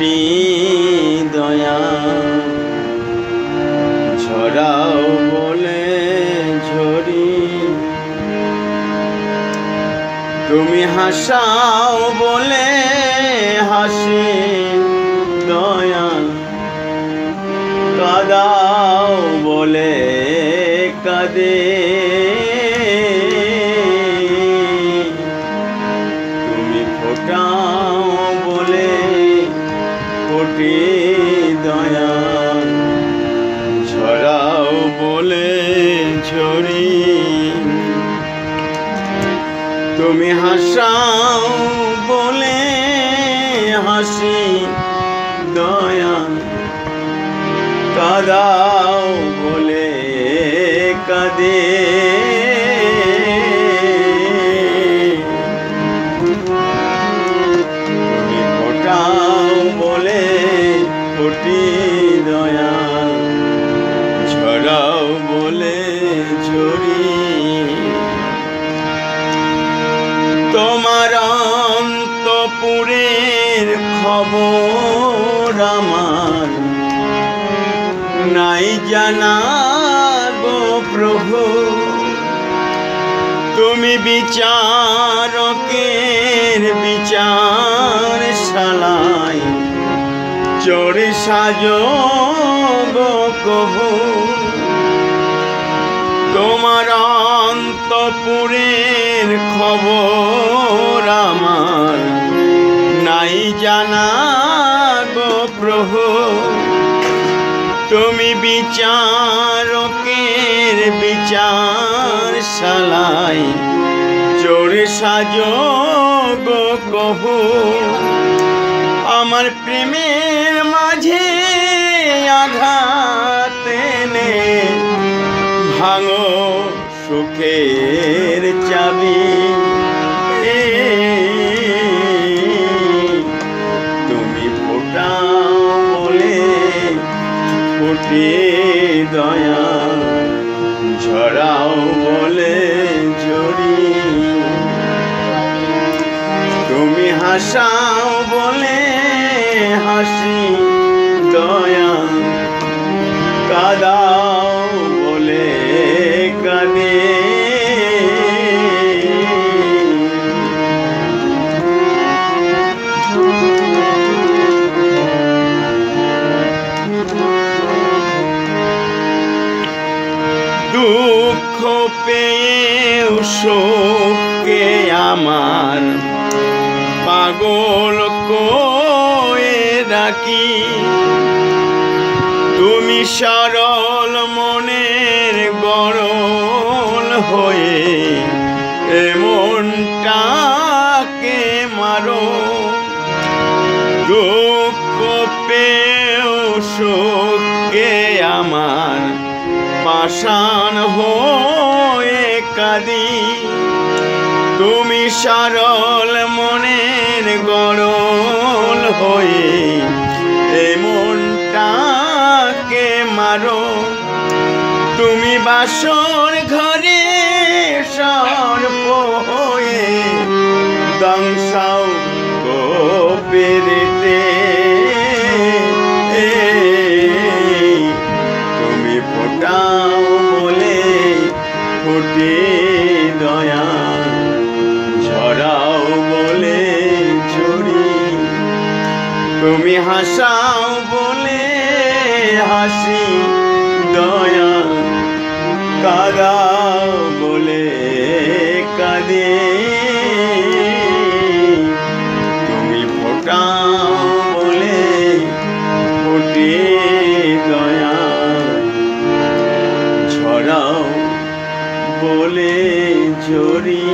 ফুটি দয়া ঝরাও বলে ঝরি, তুমি হাসাও বলে হাসি দয়া, কাদাও বলে কাঁদে, তুমি ফোটাও বলে ফোটে দয়া, ঝরাও বলে ঝরি, তুমি হাসাও বলে হাসি দয়া, কাদাও বলে কাঁদে, তুমি ফোটাও বলে ফোটি দয়া, ঝরাও বলে ঝরি, তোমার অন্তপুরের খবর আমার নাই জানা গো প্রভু, তুমি বিচারকের বিচার শালায় চোর সাজো গো কভু, তোমার অন্তপুরের খবর আমার নাই জানা গো প্রভু, তুমি বিচারকের বিচার শালায় চোর সাজো গো কভু, আমার প্রেমের মাঝে আঘাত এনে ভাঙো সুখের চাবি, তুমি ফোটাও বলে ফোটে দয়া, ঝরাও বলে ঝরি, তুমি হাসাও বলে হাসি দয়া, কাদাও বলে কাঁদে, দুঃখ পেয়েও শোকে আমার পাগল কয়ে ডাকি, তুমি সরল মনের গরল হয়ে এমনটাকে মারো, দুঃখ পেয়েও শোকে আমার পাষাণ হয়ে কাঁদি, তুমি সরল মনের গরল হয়ে এমনটাকে মারো, তুমি বাসর ঘরে সর্প হয়ে দংশাও গোপেরেতে, তুমি ফোটাও বলে ফোটে দয়া, ঝরাও বলে ঝরি, তুমি হাসাও বলে হাসি দয়া, কাদাও বলে কাঁদে, তুমি ফোটাও বলে ফোটে দয়া, ঝরাও বলে ঝরি।